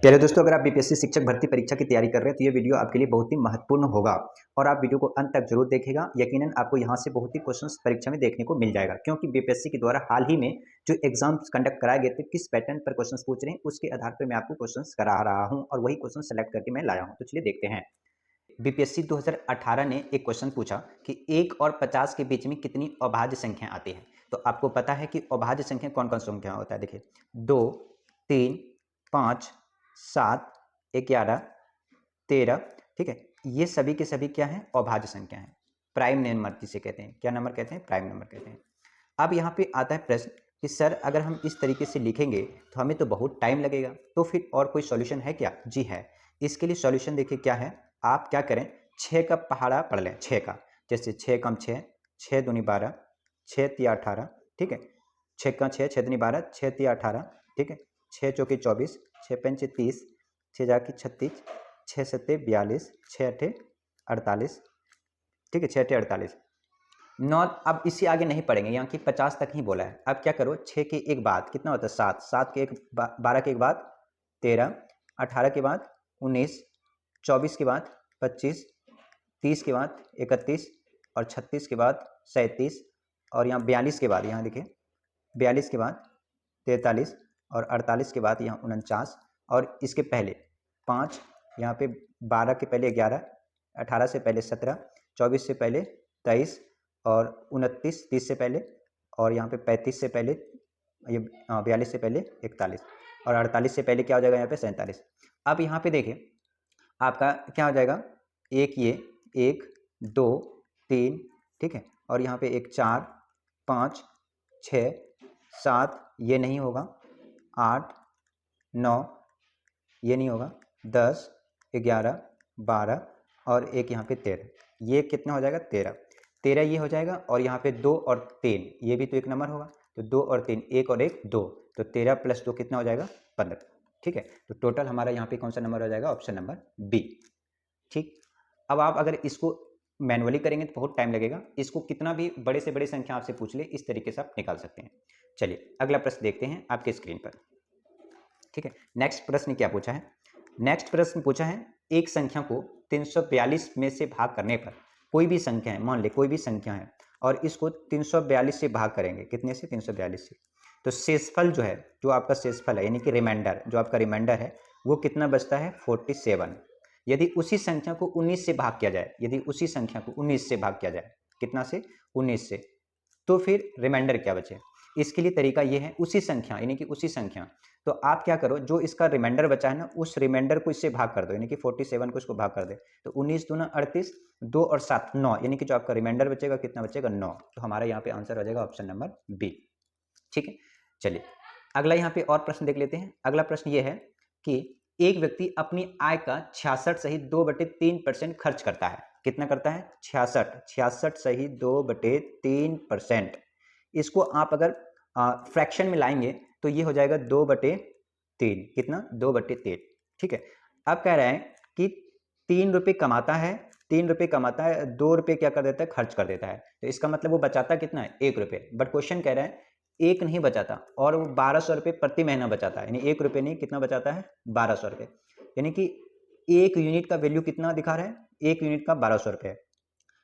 प्यारे दोस्तों, अगर आप बीपीएससी शिक्षक भर्ती परीक्षा की तैयारी कर रहे हैं तो ये वीडियो आपके लिए बहुत ही महत्वपूर्ण होगा और आप वीडियो को अंत तक जरूर देखिएगा। यकीनन आपको यहाँ से बहुत ही क्वेश्चंस परीक्षा में देखने को मिल जाएगा, क्योंकि बीपीएससी के द्वारा हाल ही में जो एग्जाम्स कंडक्ट कराए गए थे, किस पैटर्न पर क्वेश्चंस पूछ रहे हैं उसके आधार पर मैं आपको क्वेश्चंस करा रहा हूँ और वही क्वेश्चन सेलेक्ट करके मैं लाया हूँ। तो चलिए देखते हैं। बीपीएससी 2018 ने एक क्वेश्चन पूछा कि 1 और 50 के बीच में कितनी अभाज्य संख्या आती है। तो आपको पता है कि अभाज्य संख्या कौन कौन संख्या होता है। देखिए 2, 3, 5, 7, 11, 13। ठीक है, ये सभी के सभी क्या है, अभाज्य संख्या है। प्राइम नंबर जिसे कहते हैं, क्या नंबर कहते हैं, प्राइम नंबर कहते हैं। अब यहाँ पे आता है प्रश्न कि सर अगर हम इस तरीके से लिखेंगे तो हमें तो बहुत टाइम लगेगा, तो फिर और कोई सॉल्यूशन है क्या? जी है। इसके लिए सॉल्यूशन देखिए क्या है। आप क्या करें, 6 का पहाड़ा पढ़ लें। 6 का, जैसे 6 कम 6, 6 दूनी 12, 6 तिया 18। ठीक है, 6 का 6, 6 दूनी 12, 6 तिया 18। ठीक है, 6 चौके 24, 6 पंचे 30, 6 जाके 36, 6 सत्ते 42, 6 अठे 48। ठीक है, 6 अठे 48। नौ, अब इससे आगे नहीं पढ़ेंगे, यहाँ की 50 तक ही बोला है। अब क्या करो, 6 के एक बाद कितना होता है 7, 7 के एक 12 के एक बाद 13, 18 के बाद 19, 24 के बाद 25, 30 के बाद 31 और 36 के बाद 37 और यहाँ 42 के बाद, यहाँ देखिए 42 के बाद 43 और 48 के बाद यहाँ 49 और इसके पहले 5, यहाँ पे 12 के पहले 11, 18 से पहले 17, 24 से पहले 23 और 29, 30 से पहले और यहाँ पे 35 से पहले, ये 42 से पहले 41 और 48 से पहले क्या हो जाएगा यहाँ पे 47। अब यहाँ पे देखिए आपका क्या हो जाएगा, एक ये 1 2 3, ठीक है, और यहाँ पे एक 4 5 6 7, ये नहीं होगा, 8 9, ये नहीं होगा, 10 11 12 और एक यहाँ पे 13, ये कितना हो जाएगा 13, 13 ये हो जाएगा और यहाँ पे 2 और 3, ये भी तो एक नंबर होगा, तो 2 और 3, 1 और 1 2, तो 13 + 2 कितना हो जाएगा 15। ठीक है, तो टोटल हमारा यहाँ पे कौन सा नंबर हो जाएगा, ऑप्शन नंबर बी। ठीक, अब आप अगर इसको मैनुअली करेंगे तो बहुत टाइम लगेगा, इसको कितना भी बड़े से बड़ी संख्या आपसे पूछ ले इस तरीके से आप निकाल सकते हैं। चलिए अगला प्रश्न देखते हैं आपके स्क्रीन पर। ठीक है, नेक्स्ट प्रश्न क्या पूछा है। नेक्स्ट प्रश्न पूछा है, एक संख्या को 342 में से भाग करने पर, कोई भी संख्या है, मान ले कोई भी संख्या है और इसको 342 से भाग करेंगे, कितने से, 342 से, तो शेषफल जो है, जो आपका शेषफल है यानी कि रिमाइंडर, जो आपका रिमाइंडर है वो कितना बचता है 47। यदि उसी संख्या को 19 से भाग किया जाए, यदि उसी संख्या को 19 से भाग किया जाए, कितना से, 19 से, तो फिर रिमाइंडर क्या बचे। इसके लिए तरीका ये है, उसी संख्या यानी कि उसी संख्या, तो आप क्या करो, जो इसका रिमाइंडर बचा है ना, उस रिमाइंडर को इससे भाग कर दो, यानी कि 47 को इसको भाग कर दे, तो 19 दूना 38, 2 और 7 9, यानी कि जो आपका रिमाइंडर बचेगा कितना बचेगा 9। तो हमारा यहाँ पे आंसर हो जाएगा ऑप्शन नंबर बी। ठीक है, चलिए अगला यहाँ पे और प्रश्न देख लेते हैं। अगला प्रश्न ये है कि एक व्यक्ति अपनी आय का 66 सही 2/3% खर्च करता है। कितना करता है, 66 सही 2/3%। इसको आप अगर फ्रैक्शन में लाएंगे तो ये हो जाएगा 2/3, कितना 2/3। ठीक है, अब कह रहे हैं कि 3 रुपये कमाता है, 3 रुपये कमाता है, 2 रुपये क्या कर देता है, खर्च कर देता है, तो इसका मतलब वो बचाता कितना है 1 रुपये। बट क्वेश्चन कह रहा है एक नहीं बचाता और वो 1200 रुपये प्रति महीना बचाता है, यानी 1 रुपये नहीं, कितना बचाता है 1200 रुपये, यानी कि 1 यूनिट का वैल्यू कितना दिखा रहा है, 1 यूनिट का 1200 रुपये है,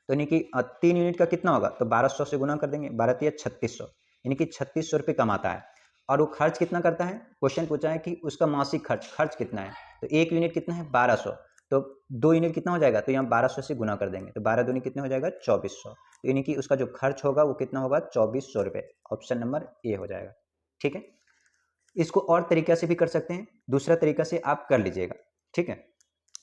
तो यानी कि 3 यूनिट का कितना होगा, तो 1200 से गुना कर देंगे, 12 या 3600, यानी कि 3600 रुपये कमाता है। और वो खर्च कितना करता है, क्वेश्चन पूछा है कि उसका मासिक खर्च कितना है, तो 1 यूनिट कितना है 1200, तो 2 यूनिट कितना हो जाएगा, तो यहाँ 1200 से गुना कर देंगे, तो 12 दूनी कितने हो जाएगा 2400, तो यानी कि उसका जो खर्च होगा वो कितना होगा 2400 रुपये। ऑप्शन नंबर ए हो जाएगा। ठीक है, इसको और तरीका से भी कर सकते हैं, दूसरा तरीका से आप कर लीजिएगा। ठीक है,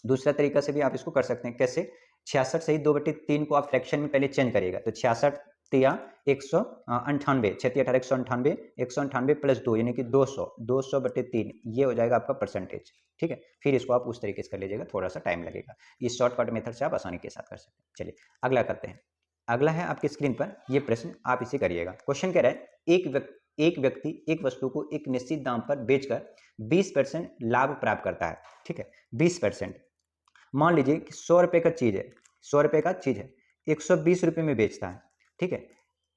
दूसरा तरीका से भी आप इसको कर सकते हैं, कैसे, 66 सही 2/3 को आप फ्रैक्शन में पहले चेंज करिएगा, तो 66 तिया 198, 6 तिया 18 198, 198 + 2 यानी कि 200, 200/3, ये हो जाएगा आपका परसेंटेज। ठीक है, फिर इसको आप उस तरीके से कर लीजिएगा, थोड़ा सा टाइम लगेगा, इस शॉर्टकट मेथड से आप आसानी के साथ कर सकते हैं। चलिए अगला करते हैं। अगला है आपके स्क्रीन पर, ये प्रश्न आप इसे करिएगा। क्वेश्चन कह रहा है, एक व्यक्ति एक वस्तु को एक निश्चित दाम पर बेचकर 20% लाभ प्राप्त करता है। ठीक है, 20%, मान लीजिए कि 100 रुपये का चीज़ है, 100 रुपये का चीज़ है, 120 रुपये में बेचता है। ठीक है,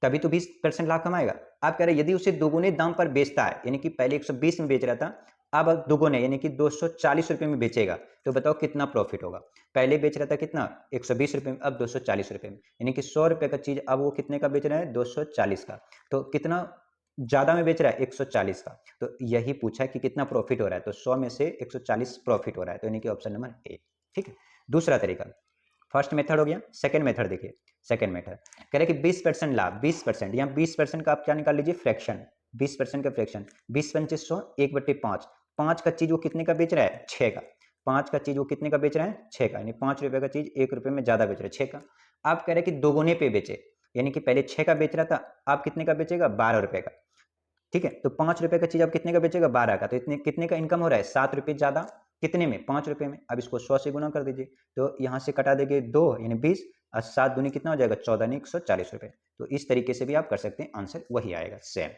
तभी तो 20% लाभ कमाएगा। आप कह रहे हैं यदि उसे दोगुने दाम पर बेचता है, यानी कि पहले 120 में बेच रहा था, अब दुगुने यानी कि 240 रुपये में बेचेगा, तो बताओ कितना प्रॉफिट होगा। पहले बेच रहा था कितना 120 रुपये में, अब 240 रुपये में, यानी कि 100 रुपये का चीज़ अब वो कितने का बेच रहा है 240 का। तो कितना ज़्यादा में बेच रहा है 140 का। तो यही पूछा है कि कितना प्रॉफिट हो रहा है, तो 100 में से 140 प्रॉफिट हो रहा है, तो यानी कि ऑप्शन नंबर ए। ठीक है, दूसरा तरीका, फर्स्ट मेथड हो गया। सेकंड मेथड देखिए, सेकंड मेथड कह रहे हैं कि 20% लाभ, 20%, यहाँ 20% का आप क्या निकाल लीजिए फ्रैक्शन, 20% का फ्रैक्शन, 20 पंचे 100, 1/5, 5 का चीज वो कितने का बेच रहा है 6 का, 5 का चीज वो कितने का बेच रहा है 6 का, यानी 5 रुपए का चीज 1 रुपए में ज्यादा बेच रहा है 6 का। आप कह रहे हैं कि दोगुने पे बेचे, यानी कि पहले 6 का बेच रहा था, आप कितने का बेचेगा 12 रुपए का। ठीक है, तो 5 रुपए का चीज आप कितने का बेचेगा 12 का, तो इतने कितने का इनकम हो रहा है 7 रुपए ज्यादा, कितने में 5 रुपए में। अब इसको 100 से गुना कर दीजिए, तो यहाँ से कटा देंगे 2 यानी 20 और 7 दूनी कितना हो जाएगा 14 नहीं 140 रुपए। तो इस तरीके से भी आप कर सकते हैं, आंसर वही आएगा सेम।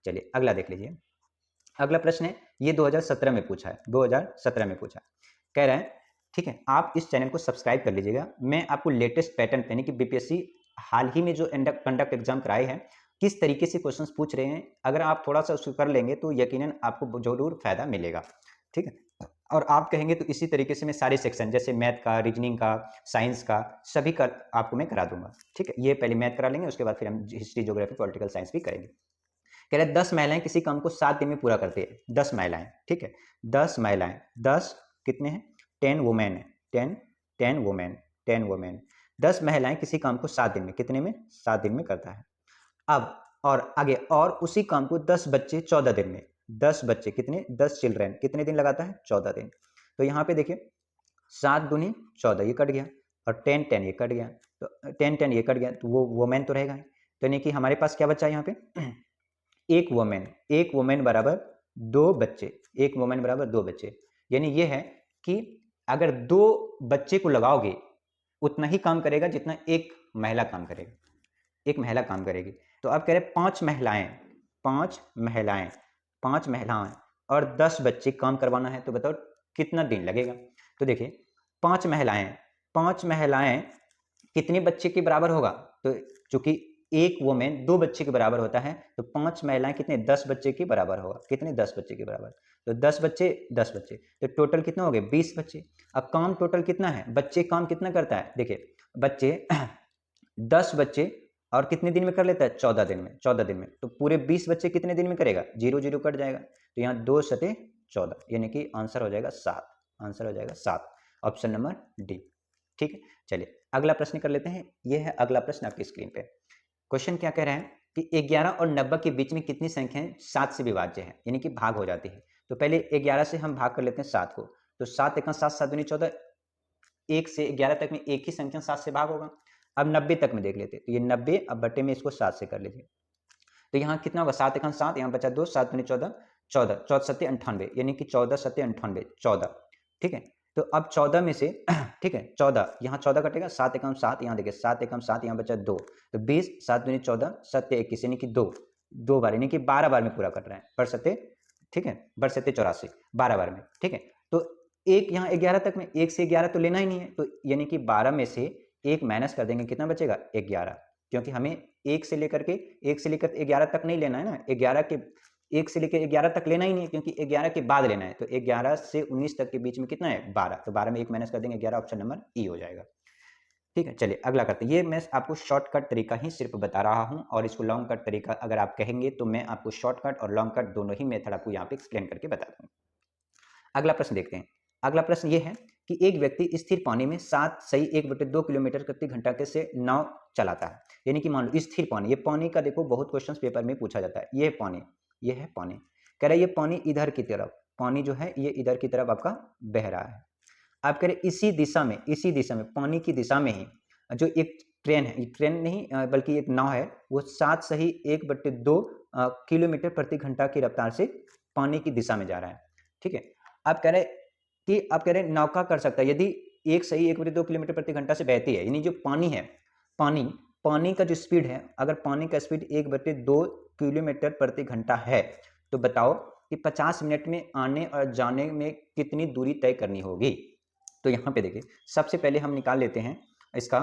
चलिए अगला देख लीजिए, अगला प्रश्न है, ये 2017 में पूछा है, 2017 में पूछा, कह रहा है ठीक है आप इस चैनल को सब्सक्राइब कर लीजिएगा, मैं आपको लेटेस्ट पैटर्न यानी कि बीपीएससी हाल ही में जो कंडक्ट एग्जाम कराए हैं किस तरीके से क्वेश्चंस पूछ रहे हैं, अगर आप थोड़ा सा उसको कर लेंगे तो यकीनन आपको जरूर फायदा मिलेगा। ठीक है, और आप कहेंगे तो इसी तरीके से मैं सारे सेक्शन जैसे मैथ का, रीजनिंग का, साइंस का, सभी का आपको मैं करा दूंगा। ठीक है, ये पहले मैथ करा लेंगे, उसके बाद फिर हम हिस्ट्री, ज्योग्राफी, पॉलिटिकल साइंस भी करेंगे। कह रहे 10 महिलाएं किसी काम को 7 दिन में पूरा करती है, 10 महिलाएं। ठीक है, 10 महिलाएं, 10 कितने हैं 10 वुमेन है, 10 वुमेन, 10 वुमेन, 10 महिलाएं किसी काम को 7 दिन में, कितने में 7 दिन में करता है। अब और आगे, और उसी काम को 10 बच्चे 14 दिन में, 10 बच्चे कितने 10 चिल्ड्रेन कितने दिन लगाता है 14 दिन। तो यहाँ पे देखिए 7 दूनी 14 ये कट गया, और 10 10 ये कट गया, तो 10 10 ये कट गया, तो वो वुमेन तो रहेगा ही। तो यानी कि हमारे पास क्या बचा यहाँ पे एक वुमेन बराबर 2 बच्चे, एक वुमेन बराबर 2 बच्चे। यानी ये है कि अगर 2 बच्चे को लगाओगे उतना ही काम करेगा जितना एक महिला काम करेगा, एक महिला काम करेगी। तो आप कह रहे 5 महिलाएं, 5 महिलाएं, 5 महिलाएं और 10 बच्चे काम करवाना है, तो बताओ कितना दिन लगेगा। तो देखिए 5 महिलाएं, 5 महिलाएं कितने बच्चे के बराबर होगा, तो चूंकि एक वुमेन 2 बच्चे के बराबर होता है, तो 5 महिलाएं कितने 10 बच्चे के बराबर होगा, कितने 10 बच्चे के बराबर, तो 10 बच्चे 10 बच्चे, तो टोटल कितना हो गए 20 बच्चे। अब काम टोटल कितना है, बच्चे काम कितना करता है, देखिए बच्चे 10 बच्चे और कितने दिन में कर लेता है 14 दिन में, 14 दिन में, तो पूरे 20 बच्चे कितने दिन में करेगा, 0 0 कट जाएगा, तो यहाँ 2 सते 14, यानी कि आंसर हो जाएगा 7, आंसर हो जाएगा 7, ऑप्शन नंबर डी। ठीक है, चलिए अगला प्रश्न कर लेते हैं। यह है अगला प्रश्न आपकी स्क्रीन पे। क्वेश्चन क्या कह रहे हैं कि 11 और 90 के बीच में कितनी संख्याएं 7 से विभाज्य है, यानी कि भाग हो जाती है। तो पहले 11 से हम भाग कर लेते हैं 7 को, तो 7 1 7 7 दूनी 14, 1 से 11 तक में एक ही संख्या 7 से भाग होगा। अब 90 तक में देख लेते हैं, तो ये 90, अब बटे में इसको 7 से कर लीजिए, तो यहाँ कितना होगा 7 1 7, यहाँ बचा 2, 7 दूनी 14, 14 14 7 98, यानी कि 14 7 98 14। ठीक है, तो अब 14 में से ठीक है 14, यहाँ 14 कटेगा, 7 एकम 7, यहाँ देखिए 7 एकम 7, यहाँ बचा 2, तो 20 7 दूनी 14 7 21, यानी कि 2 बार, यानी कि 12 बार में पूरा कर रहे हैं, पर सत्य ठीक है, बर सत्य 84, 12 बार में। ठीक है, तो एक यहाँ 11 तक में, 1 से 11 तो लेना ही नहीं है, तो यानी कि 12 में से 1 माइनस कर देंगे, कितना बचेगा 11, क्योंकि हमें 1 से लेकर 11 तक नहीं लेना है ना, 11 के 1 से लेकर 11 तक लेना ही नहीं है, क्योंकि 11 के बाद लेना है, तो 11 से 19 तक के बीच में कितना है 12, तो 12 में 1 माइनस कर देंगे 11, ऑप्शन नंबर ई हो जाएगा। ठीक है, चलिए अगला करते हैं। ये मैं आपको शॉर्टकट तरीका ही सिर्फ बता रहा हूं, और इसको लॉन्ग कट तरीका अगर आप कहेंगे तो मैं आपको शॉर्टकट और लॉन्ग कट दोनों ही मेथड आपको यहाँ पे एक्सप्लेन करके बता दूंगा। अगला प्रश्न देखते हैं। अगला प्रश्न ये है कि एक व्यक्ति स्थिर पानी में 7 सही 1/2 किलोमीटर प्रति घंटा के से नाव चलाता है, यानी कि मान लो स्थिर पानी, ये पानी का देखो बहुत क्वेश्चन पेपर में पूछा जाता है, ये पानी, ये है पानी, कह रहा है ये पानी इधर की तरफ, पानी जो है ये इधर की तरफ आपका बह रहा है। आप कह रहे इसी दिशा में पानी की दिशा में ही जो एक ट्रेन है, ट्रेन नहीं बल्कि एक नाव है, वो 7 सही 1/2 किलोमीटर प्रति घंटा की रफ्तार से पानी की दिशा में जा रहा है। ठीक है, आप कह रहे हैं नौका कर सकता है यदि 1 सही 1/2 किलोमीटर प्रति घंटा से बहती है, यानी जो पानी है, पानी का जो स्पीड है, अगर पानी का स्पीड 1/2 किलोमीटर प्रति घंटा है, तो बताओ कि 50 मिनट में आने और जाने में कितनी दूरी तय करनी होगी। तो यहाँ पे देखिए सबसे पहले हम निकाल लेते हैं इसका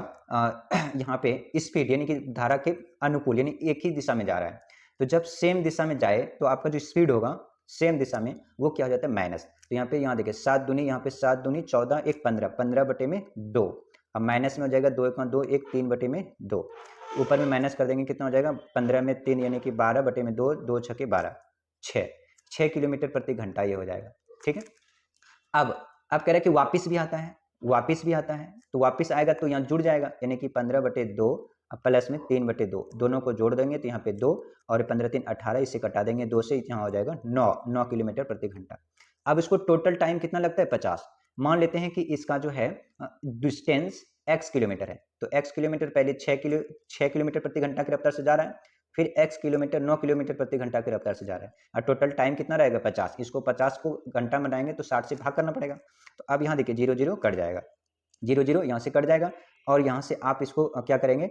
यहाँ पे स्पीड, यानी कि धारा के अनुकूल, यानी एक ही दिशा में जा रहा है, तो जब सेम दिशा में जाए तो आपका जो स्पीड होगा सेम दिशा में, वो क्या हो जाता है माइनस। तो यहाँ पे यहाँ देखिए 7 दूनी, यहाँ पे 7 दूनी 14, 1 15, 15 बटे में 2। अब माइनस में हो जाएगा 2 1 2, 1 3 बटे में 2। ऊपर में माइनस कर देंगे, कितना हो जाएगा 15 में 3 यानी कि 12 बटे में 2, 2 छके 12, 6 किलोमीटर प्रति घंटा ये हो जाएगा। ठीक है, अब कह रहे हैं कि वापिस भी आता है, वापिस भी आता है, तो वापिस आएगा तो यहाँ जुड़ जाएगा, यानी कि 15 बटे 2 अब प्लस में 3 बटे 2, दोनों को जोड़ देंगे तो यहाँ पे 2 और 15 3 18, इसे कटा देंगे 2 से, यहाँ हो जाएगा 9 किलोमीटर प्रति घंटा। अब इसको टोटल टाइम कितना लगता है 50। मान लेते हैं कि इसका जो है डिस्टेंस x किलोमीटर है, तो x किलोमीटर पहले 6 किलोमीटर प्रति घंटा की रफ्तार से जा रहा है, फिर x किलोमीटर 9 किलोमीटर प्रति घंटा की रफ्तार से जा रहा है, और टोटल टाइम कितना रहेगा 50। इसको 50 को घंटा में बनाएंगे तो 60 से भाग करना पड़ेगा। तो अब यहाँ देखिए 0 0 कट जाएगा, 0 0 यहाँ से कट जाएगा, और यहाँ से आप इसको क्या करेंगे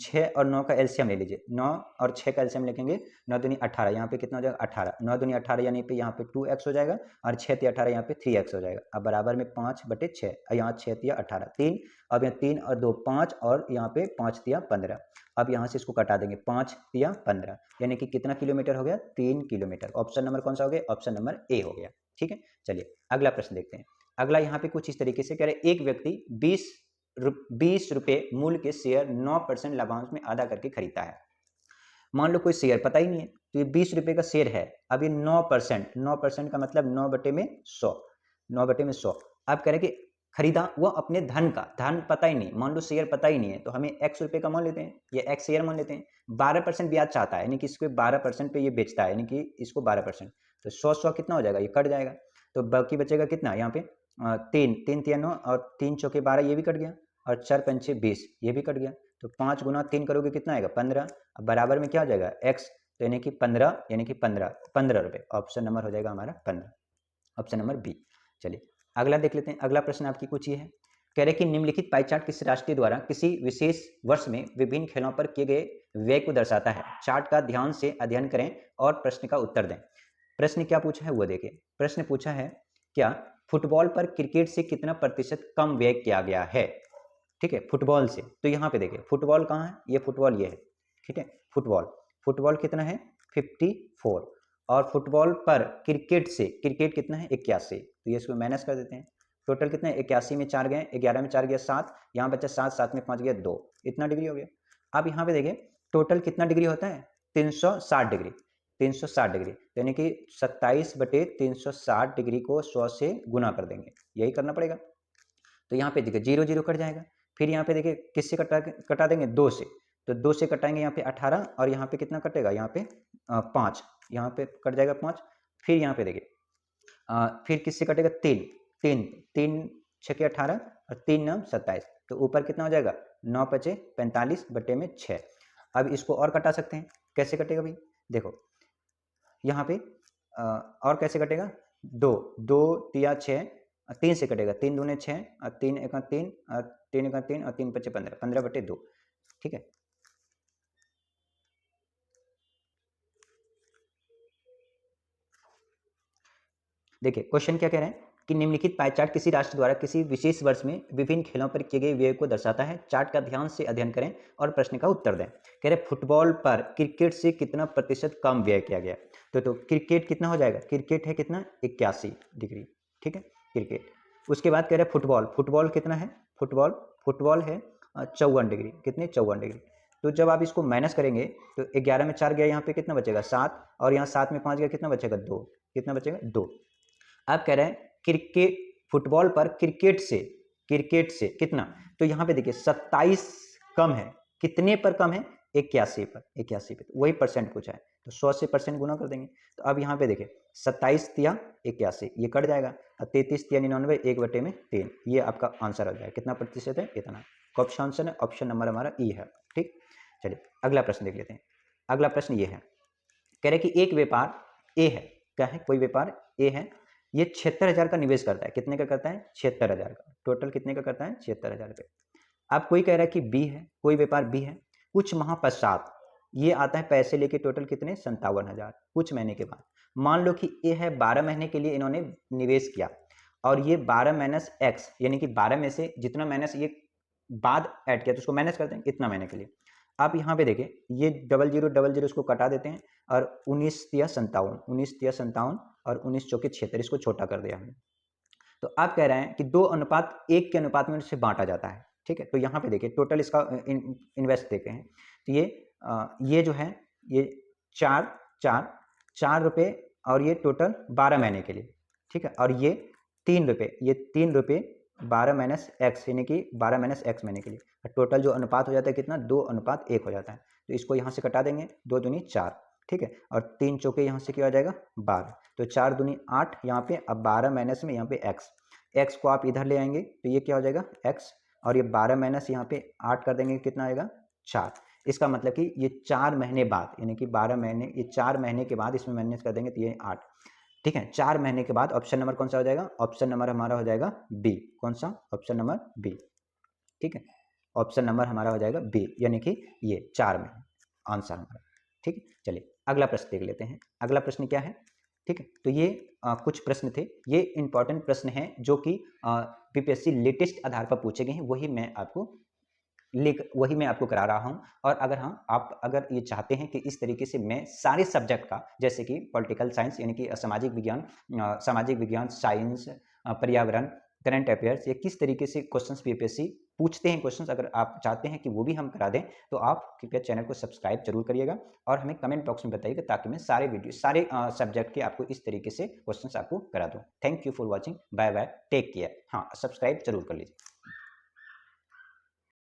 6 और 9 का एलसीएम ले लीजिए, 9 और 6 का एलसीएम लिखेंगे, 9 दूनी 18, यहाँ पे कितना हो जाएगा 18, 9 दूनी 18 यानी पे यहाँ पे 2x हो जाएगा, और 6 तिया 18 यहाँ पे 3x हो जाएगा। अब बराबर में 5 बटे 6, यहाँ 6 तिया 18 3, अब यहाँ 3 और 2 5, और यहाँ पे 5 तिया 15। अब यहाँ से इसको कटा देंगे, 5 तिया 15, यानी कि कितना किलोमीटर हो गया 3 किलोमीटर। ऑप्शन नंबर कौन सा हो गया, ऑप्शन नंबर ए हो गया। ठीक है, चलिए अगला प्रश्न देखते हैं। अगला यहाँ पे कुछ इस तरीके से कह रहे, एक व्यक्ति 20 रुपये मूल्य के शेयर 9% लाभांश में आधा करके खरीदता है। मान लो कोई शेयर पता ही नहीं है, तो ये 20 रुपये का शेयर है, अब ये 9% का मतलब 9 बटे में 100, 9 बटे में 100। अब कह रहे कि खरीदा वो अपने धन का, धन पता ही नहीं, मान लो शेयर पता ही नहीं है, तो हमें x रुपये का मान लेते हैं, ये x शेयर मान लेते हैं, 12% ब्याज चाहता है, यानी कि इसको 12% पे ये बेचता है, यानी कि इसको 12%, तो 100 कितना हो जाएगा, ये कट जाएगा, तो बाकी बचेगा कितना, यहाँ पे 3 तिया 9 और 3 चौके 12, ये भी कट गया, और 4 पंचे 20, ये भी कट गया, तो 5 गुना 3 करोगे कितना आएगा 15। अब बराबर में क्या हो जाएगा x, तो यानी कि 15, यानी कि 15 रुपये। ऑप्शन नंबर हो जाएगा हमारा 15, ऑप्शन नंबर बी। चलिए अगला देख लेते हैं। अगला प्रश्न आपकी कुछ ये है, कह रहे कि निम्नलिखित पाई चार्ट किसी राष्ट्र द्वारा किसी विशेष वर्ष में विभिन्न खेलों पर किए गए व्यय को दर्शाता है। चार्ट का ध्यान से अध्ययन करें और प्रश्न का उत्तर दें। प्रश्न क्या पूछा है वो देखिए, प्रश्न पूछा है क्या फुटबॉल पर क्रिकेट से कितना प्रतिशत कम व्यय किया गया है। ठीक है, फुटबॉल से, तो यहाँ पे देखिए फुटबॉल कहाँ है, ये फुटबॉल ये है। ठीक है, फुटबॉल कितना है 54, और फुटबॉल पर क्रिकेट से, क्रिकेट कितना है 81, तो ये इसको माइनस कर देते हैं। टोटल कितना है 81 में 4 गए, 11 में 4 गया 7, यहाँ बचा 7, 7 में 5 गया 2, इतना डिग्री हो गया। अब यहाँ पे देखिए टोटल कितना डिग्री होता है 360 डिग्री, 360 डिग्री, यानी कि 27 बटे 360 डिग्री को 100 से गुना कर देंगे, यही करना पड़ेगा। तो यहाँ पे देखिए 0 0 कट जाएगा, फिर यहाँ पे देखिए किससे कटा देंगे 2 से, तो 2 से कटाएंगे यहाँ पे 18, और यहाँ पे कितना कटेगा यहाँ पे 5, यहाँ पे कट जाएगा 5, फिर यहाँ पे देखिए फिर किससे कटेगा 3 छके 18 और 3 9 27, तो ऊपर कितना हो जाएगा 9 पचे 45 बटे में 6। अब इसको और कटा सकते हैं, कैसे कटेगा भाई देखो यहाँ पे और कैसे कटेगा 2 तिया 6, 3 से कटेगा, 3 दूने 6 और 3 एक 3 और 3 एक 3 और 3 पचे 15, 15 बटे 2। ठीक है, देखिए क्वेश्चन क्या कह रहे हैं कि निम्नलिखित पाई चार्ट किसी राष्ट्र द्वारा किसी विशेष वर्ष में विभिन्न खेलों पर किए गए व्यय को दर्शाता है। चार्ट का ध्यान से अध्ययन करें और प्रश्न का उत्तर दें। कह रहे फुटबॉल पर क्रिकेट से कितना प्रतिशत कम व्यय किया गया, तो क्रिकेट कितना हो जाएगा, क्रिकेट है कितना 81 डिग्री। ठीक है, क्रिकेट। उसके बाद कह रहे फुटबॉल कितना है, फुटबॉल है 54 डिग्री, कितने 54 डिग्री। तो जब आप इसको माइनस करेंगे तो 11 में 4 गया, यहाँ पे कितना बचेगा 7, और यहाँ 7 में 5 गया, कितना बचेगा 2, कितना बचेगा 2। आप कह रहे हैं क्रिकेट फुटबॉल पर क्रिकेट से कितना, तो यहाँ पे देखिए 27 कम है, कितने पर कम है 81 पर, 81 पे, तो वही परसेंट पूछा है, तो 100 से परसेंट गुना कर देंगे। तो अब यहाँ पे देखिए 27 तिया 81, ये कट जाएगा, और 33 तिया 99, 1 बटे में 3, ये आपका आंसर हो जाएगा। कितना प्रतिशत है इतना, ऑप्शन आंसर है, ऑप्शन नंबर हमारा ई है। ठीक, चलिए अगला प्रश्न देख लेते हैं। अगला प्रश्न ये है, कह रहे कि एक व्यापार ए है, क्या है कोई व्यापार ए है, ये 76,000 का निवेश करता है, कितने का करता है 76,000 का, टोटल कितने का करता है 76,000 रुपये। अब कोई कह रहा है कि बी है, कोई व्यापार बी है, कुछ माह पश्चात ये आता है पैसे लेके टोटल कितने 57,000, कुछ महीने के बाद। मान लो कि ये है 12 महीने के लिए इन्होंने निवेश किया, और ये 12 माइनस एक्स, यानी कि 12 में से जितना माइनस ये बाद ऐड किया तो उसको माइनस करते हैं इतना महीने के लिए। आप यहाँ पे देखिए ये 0000 इसको कटा देते हैं, और 19 तिया 57, 19 तिया 57, और 19 चौके 76, इसको छोटा कर दिया हमने। तो आप कह रहे हैं कि 2:1 के अनुपात में इसे बांटा जाता है, ठीक है। तो यहाँ पे देखिए टोटल इसका इन्वेस्ट देते हैं, तो ये जो है ये 4 रुपये और ये टोटल 12 महीने के लिए, ठीक है। और ये 3 रुपये, ये 3 रुपये 12 माइनस एक्स, यानी कि 12 माइनस एक्स महीने के लिए टोटल जो अनुपात हो जाता है कितना, 2:1 हो जाता है। तो इसको यहाँ से कटा देंगे, 2 दूनी 4, ठीक है। और 3 चौके यहाँ से क्या हो जाएगा 12, तो 4 दूनी 8 यहाँ पे, अब 12 माइनस में यहाँ पे एक्स को आप इधर ले आएंगे तो ये क्या हो जाएगा एक्स, और ये 12 माइनस यहाँ पे 8 कर देंगे कितना आएगा 4। इसका मतलब कि ये 4 महीने बाद, यानी कि 12 महीने, ये 4 महीने के बाद इसमें माइनस कर देंगे तो ये 8, ठीक है। 4 महीने के बाद ऑप्शन नंबर कौन सा हो जाएगा, ऑप्शन नंबर हमारा हो जाएगा बी। कौन सा, ऑप्शन नंबर बी, ठीक है। ऑप्शन नंबर हमारा हो जाएगा बी, यानी कि ये 4 महीने आंसर हमारा, ठीक है। चलिए अगला प्रश्न देख लेते हैं। अगला प्रश्न क्या है, ठीक है। तो ये कुछ प्रश्न थे, ये इंपॉर्टेंट प्रश्न हैं जो कि बीपीएससी लेटेस्ट आधार पर पूछे गए हैं, वही मैं आपको करा रहा हूं। और अगर आप अगर ये चाहते हैं कि इस तरीके से मैं सारे सब्जेक्ट का, जैसे कि पॉलिटिकल साइंस यानी कि सामाजिक विज्ञान, साइंस, पर्यावरण, करंट अफेयर्स, ये किस तरीके से क्वेश्चंस बीपीएससी पूछते हैं क्वेश्चंस, अगर आप चाहते हैं कि वो भी हम करा दें तो आप कृपया चैनल को सब्सक्राइब जरूर करिएगा और हमें कमेंट बॉक्स में बताइएगा, ताकि मैं सारे सब्जेक्ट के आपको इस तरीके से क्वेश्चंस आपको करा दूं। Thank you for watching, bye bye, take care. हाँ, सब्सक्राइब जरूर कर लीजिए।